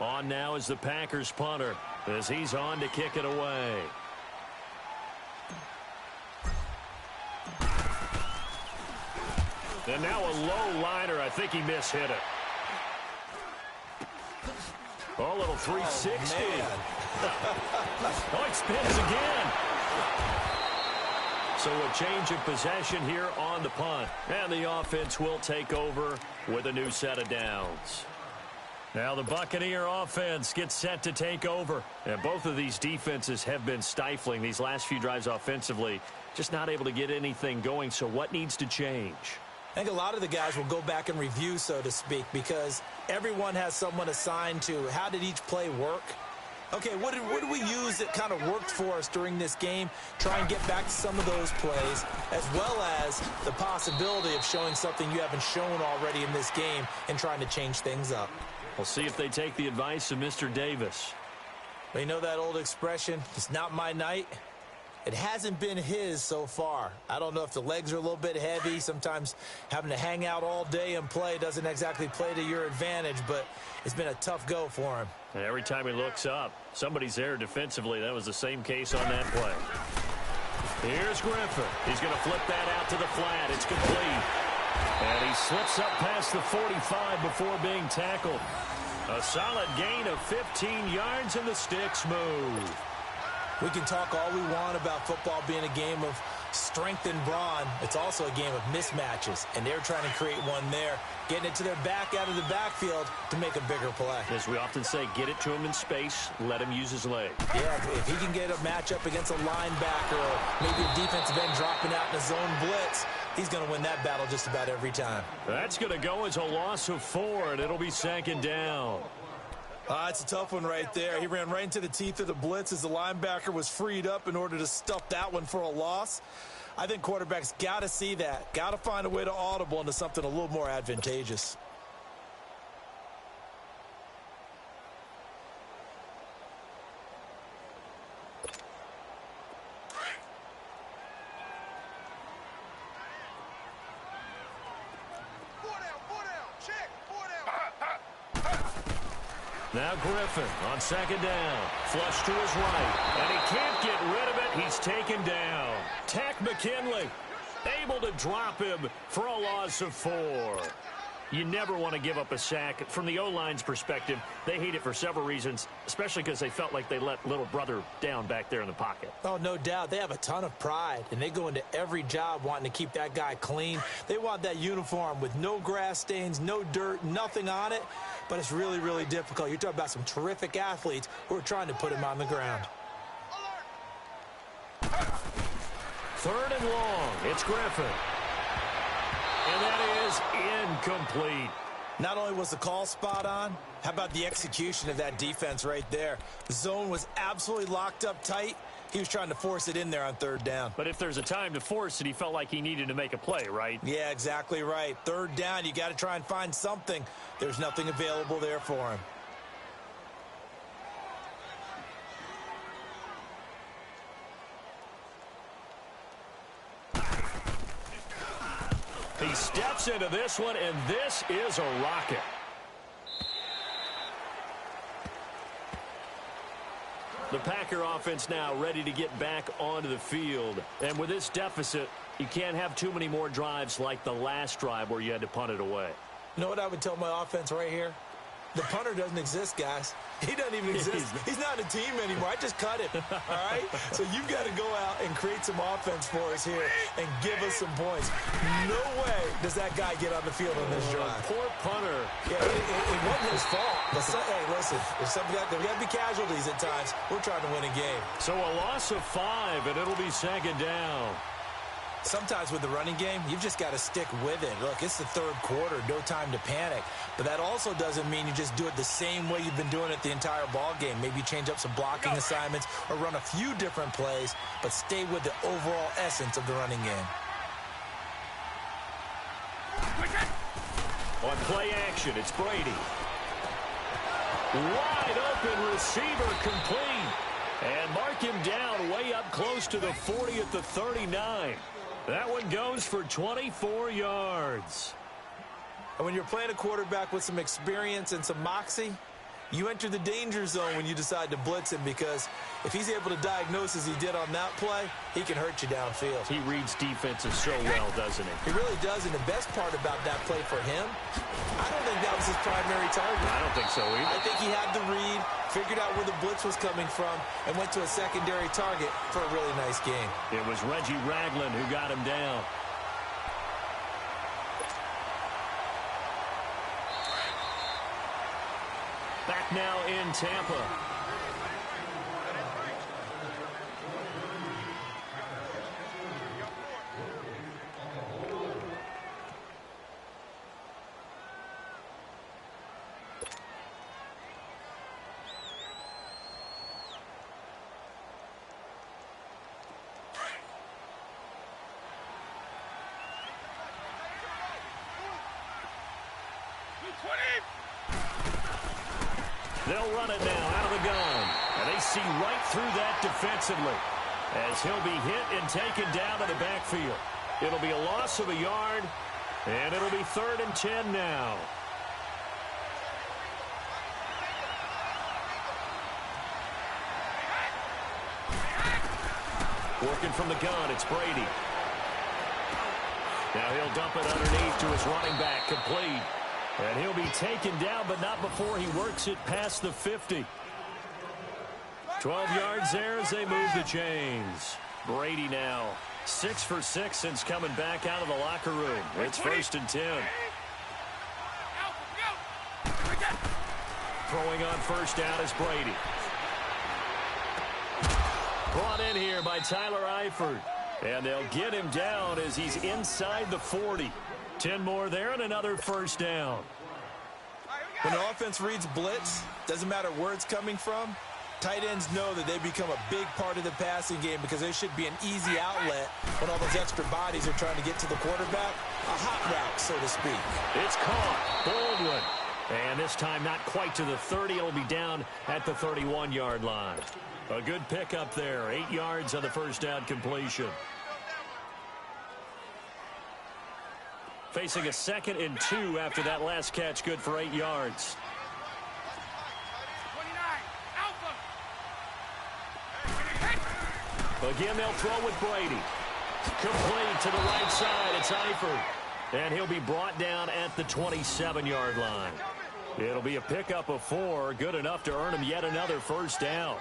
Speaker 1: On now is the Packers punter as he's on to kick it away. And now a low liner. I think he mishit it. Oh, a little 360. Oh, it spins again. So a change of possession here on the punt. And the offense will take over with a new set of downs. Now the Buccaneer offense gets set to take over. And both of these defenses have been stifling these last few drives offensively. Just not able to get anything going. So what needs to change?
Speaker 2: I think a lot of the guys will go back and review, so to speak, because everyone has someone assigned to how did each play work. Okay, what did we use that kind of worked for us during this game? Try and get back to some of those plays, as well as the possibility of showing something you haven't shown already in this game and trying to change things up.
Speaker 1: We'll see if they take the advice of Mr. Davis.
Speaker 2: But you know that old expression, it's not my night? It hasn't been his so far. I don't know if the legs are a little bit heavy. Sometimes having to hang out all day and play doesn't exactly play to your advantage, but it's been a tough go for him.
Speaker 1: And every time he looks up, somebody's there defensively. That was the same case on that play. Here's Griffin. He's going to flip that out to the flat. It's complete. And he slips up past the 45 before being tackled. A solid gain of 15 yards, and the sticks move.
Speaker 2: We can talk all we want about football being a game of strength and brawn. It's also a game of mismatches, and they're trying to create one there, getting it to their back out of the backfield to make a bigger play.
Speaker 1: As we often say, get it to him in space, let him use his leg.
Speaker 2: Yeah, if he can get a matchup against a linebacker or maybe a defensive end dropping out in a zone blitz, he's going to win that battle just about every time.
Speaker 1: That's going to go as a loss of 4, and it'll be second down.
Speaker 2: It's a tough one right there. He ran right into the teeth of the blitz as the linebacker was freed up in order to stuff that one for a loss. I think quarterbacks got to see that. Got to find a way to audible into something a little more advantageous.
Speaker 1: Now Griffin on second down. Flush to his right. And he can't get rid of it. He's taken down. Tack McKinley able to drop him for a loss of 4. You never want to give up a sack. From the O-line's perspective, they hate it for several reasons, especially because they felt like they let little brother down back there in the pocket.
Speaker 2: Oh, no doubt. They have a ton of pride, and they go into every job wanting to keep that guy clean. They want that uniform with no grass stains, no dirt, nothing on it, but it's really, really difficult. You're talking about some terrific athletes who are trying to put him on the ground.
Speaker 1: 3rd and long. It's Griffin. And that is incomplete.
Speaker 2: Not only was the call spot on, how about the execution of that defense right there? The zone was absolutely locked up tight. He was trying to force it in there on 3rd down.
Speaker 1: But if there's a time to force it, he felt like he needed to make a play, right?
Speaker 2: Yeah, exactly right. 3rd down, you got to try and find something. There's nothing available there for him.
Speaker 1: He steps into this one, and this is a rocket. The Packer offense now ready to get back onto the field. And with this deficit, you can't have too many more drives like the last drive where you had to punt it away.
Speaker 2: You know what I would tell my offense right here? The punter doesn't exist, guys. He doesn't even exist. He's not a team anymore. I just cut him, all right? So you've got to go out and create some offense for us here and give us some points. No way does that guy get on the field on this drive.
Speaker 1: Poor punter.
Speaker 2: Yeah, it wasn't his fault. But hey, listen, there's got to be casualties at times. We're trying to win a game.
Speaker 1: So a loss of 5, and it'll be 2nd down.
Speaker 2: Sometimes with the running game, you've just got to stick with it. Look, it's the 3rd quarter, no time to panic. But that also doesn't mean you just do it the same way you've been doing it the entire ball game. Maybe change up some blocking assignments or run a few different plays, but stay with the overall essence of the running game.
Speaker 1: On play action, it's Brady. Wide open receiver complete. And mark him down way up close to the 40 at the 39. That one goes for 24 yards.
Speaker 2: And when you're playing a quarterback with some experience and some moxie, you enter the danger zone when you decide to blitz him, because if he's able to diagnose as he did on that play, he can hurt you downfield.
Speaker 1: He reads defenses so well, doesn't he?
Speaker 2: He really does, and the best part about that play for him, I don't think that was his primary target.
Speaker 1: I don't think so either.
Speaker 2: I think he had the read, figured out where the blitz was coming from, and went to a secondary target for a really nice game.
Speaker 1: It was Reggie Ragland who got him down. Back now in Tampa. They'll run it now out of the gun. And they see right through that defensively as he'll be hit and taken down to the backfield. It'll be a loss of a yard, and it'll be 3rd and 10 now. Working from the gun, it's Brady. Now he'll dump it underneath to his running back, complete. And he'll be taken down, but not before he works it past the 50. 12 yards there as they move the chains. Brady now 6 for 6 since coming back out of the locker room. It's 1st and 10. Throwing on 1st down is Brady. Brought in here by Tyler Eifert. And they'll get him down as he's inside the 40. 10 more there and another 1st down.
Speaker 2: When the offense reads blitz, doesn't matter where it's coming from, tight ends know that they become a big part of the passing game because they should be an easy outlet when all those extra bodies are trying to get to the quarterback. A hot route, so to speak.
Speaker 1: It's caught. Baldwin. And this time not quite to the 30. It'll be down at the 31-yard line. A good pickup there. 8 yards on the 1st down completion. Facing a 2nd and 2 after that last catch, good for 8 yards. Again, they'll throw with Brady. Complete to the right side. It's Eifert. And he'll be brought down at the 27-yard line. It'll be a pickup of 4. Good enough to earn him yet another first down.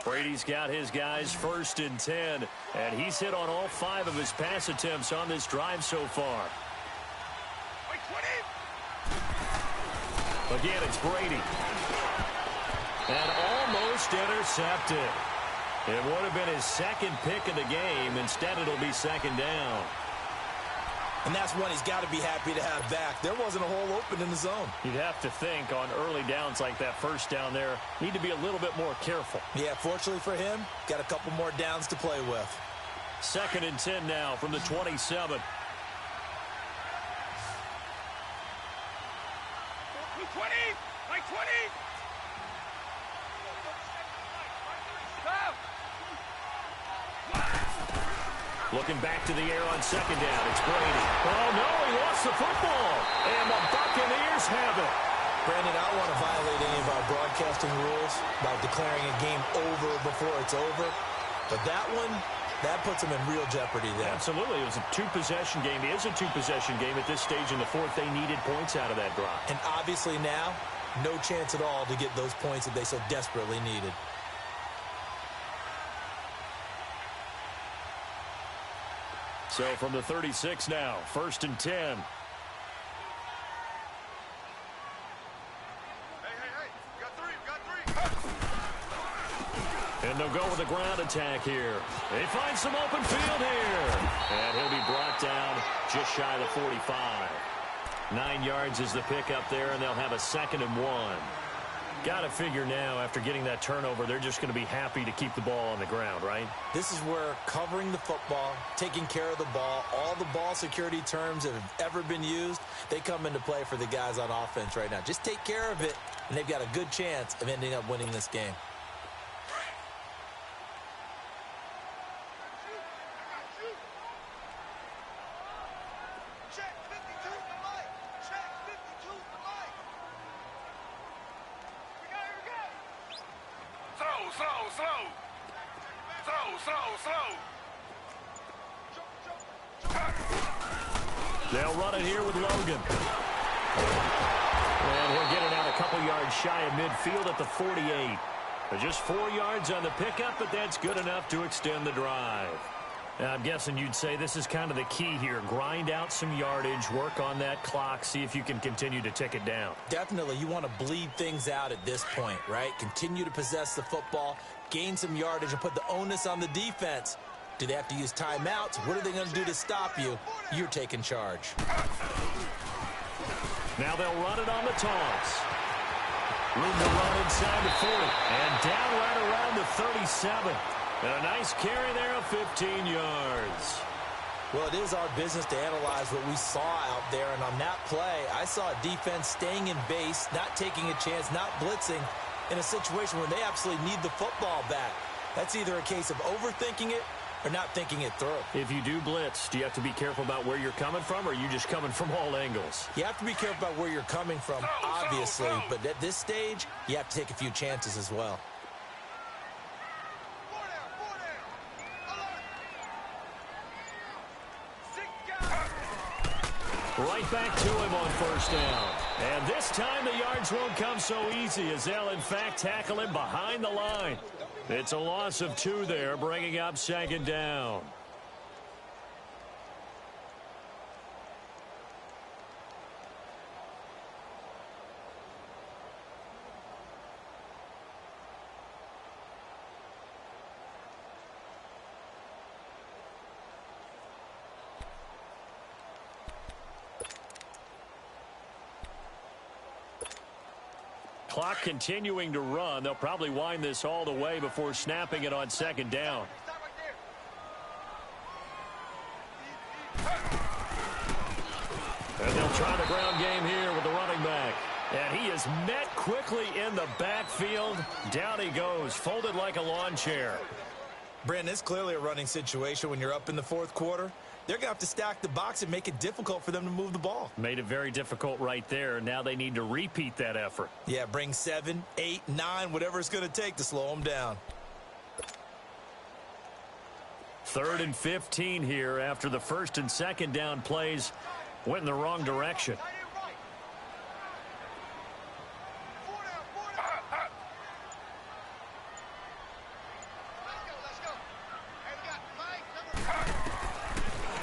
Speaker 1: Brady's got his guys 1st and 10, and he's hit on all 5 of his pass attempts on this drive so far. Again, it's Brady. And almost intercepted. It would have been his 2nd pick of the game. Instead, it'll be 2nd down.
Speaker 2: And that's one he's got to be happy to have back. There wasn't a hole open in the zone.
Speaker 1: You'd have to think on early downs like that first down there, need to be a little bit more careful.
Speaker 2: Yeah, fortunately for him, got a couple more downs to play with.
Speaker 1: 2nd and 10 now from the 27.
Speaker 3: 20! Like 20! Stop!
Speaker 1: Looking back to the air on 2nd down. It's Brady. Oh, no, he lost the football. And the Buccaneers have it.
Speaker 2: Brandon, I don't want to violate any of our broadcasting rules about declaring a game over before it's over. But that one, that puts them in real jeopardy there.
Speaker 1: Absolutely. It was a 2-possession game. It is a 2-possession game at this stage in the 4th. They needed points out of that drive.
Speaker 2: And obviously now, no chance at all to get those points that they so desperately needed.
Speaker 1: So from the 36 now, 1st and 10.
Speaker 3: Hey, we got 3.
Speaker 1: And they'll go with a ground attack here. They find some open field here. And he'll be brought down just shy of the 45. 9 yards is the pickup there, and they'll have a 2nd and 1. Got to figure now, after getting that turnover, they're just going to be happy to keep the ball on the ground, right?
Speaker 2: This is where covering the football, taking care of the ball, all the ball security terms that have ever been used, they come into play for the guys on offense right now. Just take care of it, and they've got a good chance of ending up winning this game.
Speaker 1: They'll run it here with Logan. And he'll get it out a couple yards shy of midfield at the 48. Just 4 yards on the pickup, but that's good enough to extend the drive. Now, I'm guessing you'd say this is kind of the key here. Grind out some yardage, work on that clock, see if you can continue to tick it down.
Speaker 2: Definitely, you want to bleed things out at this point, right? Continue to possess the football, gain some yardage, and put the onus on the defense. Do they have to use timeouts? What are they going to do to stop you? You're taking charge.
Speaker 1: Now they'll run it on the toss. Room to run inside the 40. And down right around the 37. And a nice carry there of 15 yards.
Speaker 2: Well, it is our business to analyze what we saw out there. And on that play, I saw a defense staying in base, not taking a chance, not blitzing in a situation where they absolutely need the football back. That's either a case of overthinking it or not thinking it through.
Speaker 1: If you do blitz, do you have to be careful about where you're coming from, or are you just coming from all angles?
Speaker 2: You have to be careful about where you're coming from, obviously. But at this stage, you have to take a few chances as well.
Speaker 1: Right back to him on first down. And this time the yards won't come so easy as they'll, in fact, tackle him behind the line. It's a loss of 2 there, bringing up 2nd down. Clock continuing to run. They'll probably wind this all the way before snapping it on 2nd down. And they'll try the ground game here with the running back. And he is met quickly in the backfield. Down he goes, folded like a lawn chair.
Speaker 2: Brandon, it's clearly a running situation when you're up in the 4th quarter. they're going to have to stack the box and make it difficult for them to move the ball.
Speaker 1: Made it very difficult right there. Now they need to repeat that effort.
Speaker 2: Yeah, bring 7, 8, 9, whatever it's going to take to slow them down.
Speaker 1: 3rd and 15 here after the 1st and 2nd down plays went in the wrong direction.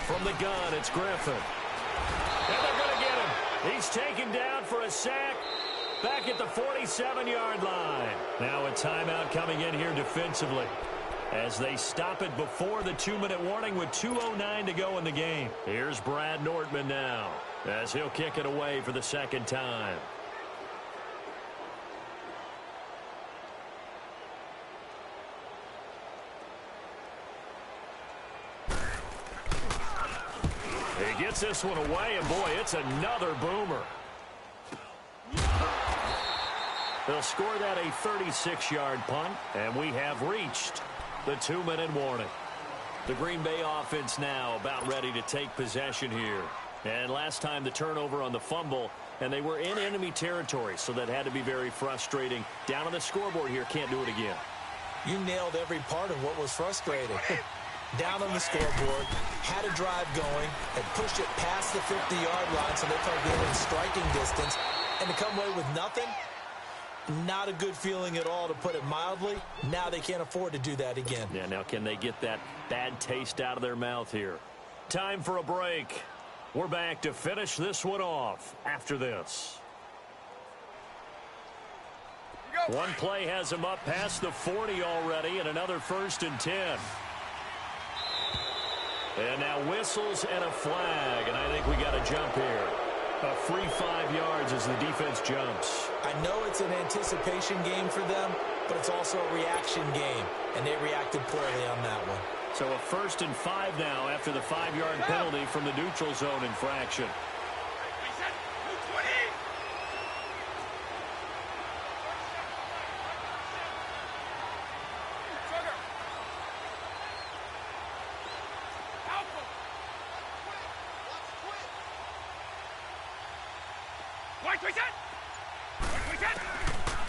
Speaker 1: From the gun, it's Griffin. And they're going to get him. He's taken down for a sack back at the 47-yard line. Now a timeout coming in here defensively as they stop it before the 2-minute warning with 2:09 to go in the game. Here's Brad Nortman now as he'll kick it away for the 2nd time. He gets this one away, and boy, it's another boomer. They'll score that a 36-yard punt, and we have reached the 2-minute warning. The Green Bay offense now about ready to take possession here. And last time the turnover on the fumble, and they were in enemy territory, so that had to be very frustrating. Down on the scoreboard here, can't do it again.
Speaker 2: You nailed every part of what was frustrating. Down on the scoreboard, had a drive going, and pushed it past the 50-yard line so they felt they were in striking distance, and to come away with nothing, not a good feeling at all, to put it mildly. Now they can't afford to do that again.
Speaker 1: Yeah, now can they get that bad taste out of their mouth here? Time for a break. We're back to finish this one off after this. One play has him up past the 40 already, and another 1st and 10. And now whistles and a flag, and I think we got a jump here. A free 5 yards as the defense jumps.
Speaker 2: I know it's an anticipation game for them, but it's also a reaction game, and they reacted poorly on that one.
Speaker 1: So a 1st and 5 now after the 5-yard penalty from the neutral zone infraction.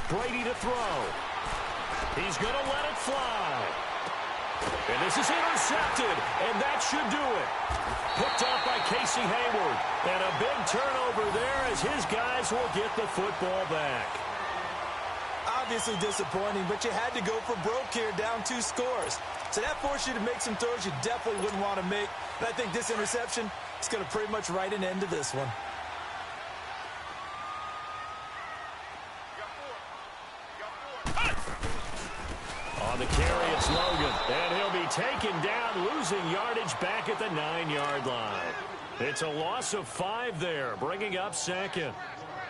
Speaker 1: Brady to throw. He's going to let it fly. And this is intercepted, and that should do it. Picked off by Casey Hayward. And a big turnover there as his guys will get the football back.
Speaker 2: Obviously disappointing, but you had to go for broke here, down 2 scores. So that forced you to make some throws you definitely wouldn't want to make. But I think this interception is going to pretty much write an end to this one.
Speaker 1: On the carry, it's Logan. And he'll be taken down, losing yardage back at the 9-yard line. It's a loss of 5 there, bringing up 2nd.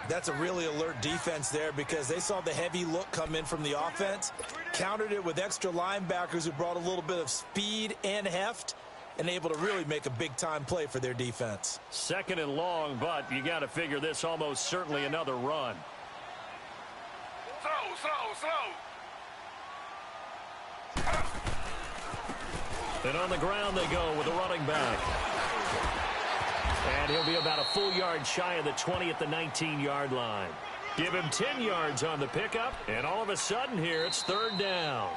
Speaker 2: That's a really alert defense there because they saw the heavy look come in from the offense, countered it with extra linebackers who brought a little bit of speed and heft, and able to really make a big-time play for their defense.
Speaker 1: 2nd and long, but you got to figure this almost certainly another run.
Speaker 3: Slow.
Speaker 1: And on the ground they go with a running back. And he'll be about a full yard shy of the 20 at the 19-yard line. Give him 10 yards on the pickup, and all of a sudden here it's 3rd down.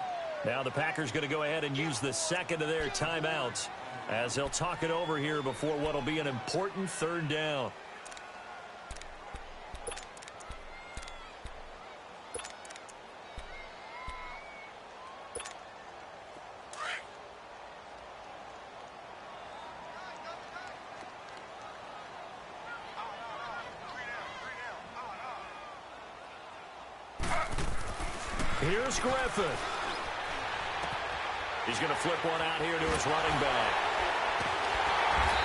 Speaker 1: Now the Packers going to go ahead and use the 2nd of their timeouts as they'll talk it over here before what will be an important 3rd down. Here's Griffin. He's going to flip one out here to his running back.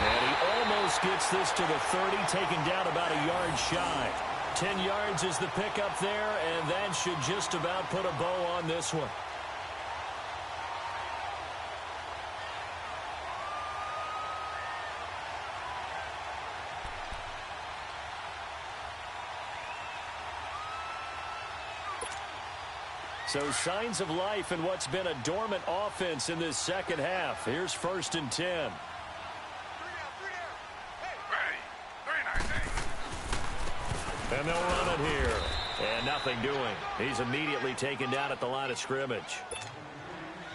Speaker 1: And he almost gets this to the 30, taken down about a yard shy. 10 yards is the pickup there, and that should just about put a bow on this one. So signs of life in what's been a dormant offense in this 2nd half. Here's 1st and 10. And they'll run it here. And nothing doing. He's immediately taken down at the line of scrimmage.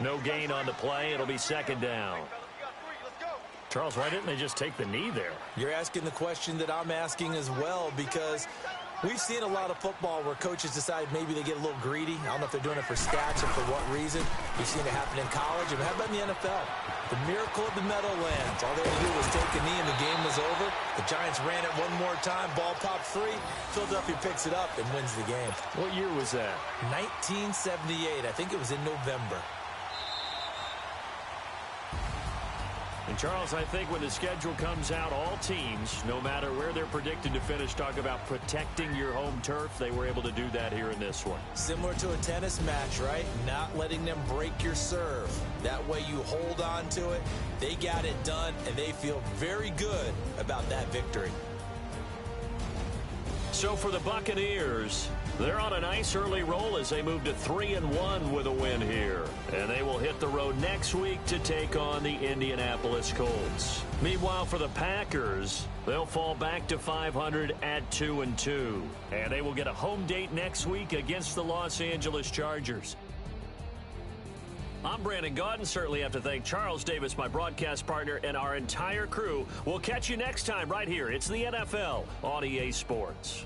Speaker 1: No gain on the play. It'll be second down.
Speaker 4: Charles, why didn't they just take the knee there?
Speaker 2: You're asking the question that I'm asking as well, because we've seen a lot of football where coaches decide maybe they get a little greedy. I don't know if they're doing it for stats or for what reason. We've seen it happen in college. And how about in the NFL? The miracle of the Meadowlands. All they had to do was take a knee and the game was over. The Giants ran it one more time. Ball popped free. Philadelphia picks it up and wins the game.
Speaker 1: What year was that?
Speaker 2: 1978. I think it was in November.
Speaker 1: And, Charles, I think when the schedule comes out, all teams, no matter where they're predicted to finish, talk about protecting your home turf. They were able to do that here in this one.
Speaker 2: Similar to a tennis match, right? Not letting them break your serve. That way you hold on to it. They got it done, and they feel very good about that victory.
Speaker 1: So for the Buccaneers, they're on a nice early roll as they move to 3-1 with a win here. And they will hit the road next week to take on the Indianapolis Colts. Meanwhile, for the Packers, they'll fall back to 500 at 2-2. And they will get a home date next week against the Los Angeles Chargers. I'm Brandon Gaudin. Certainly have to thank Charles Davis, my broadcast partner, and our entire crew. We'll catch you next time right here. It's the NFL on EA Sports.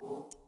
Speaker 5: Bye.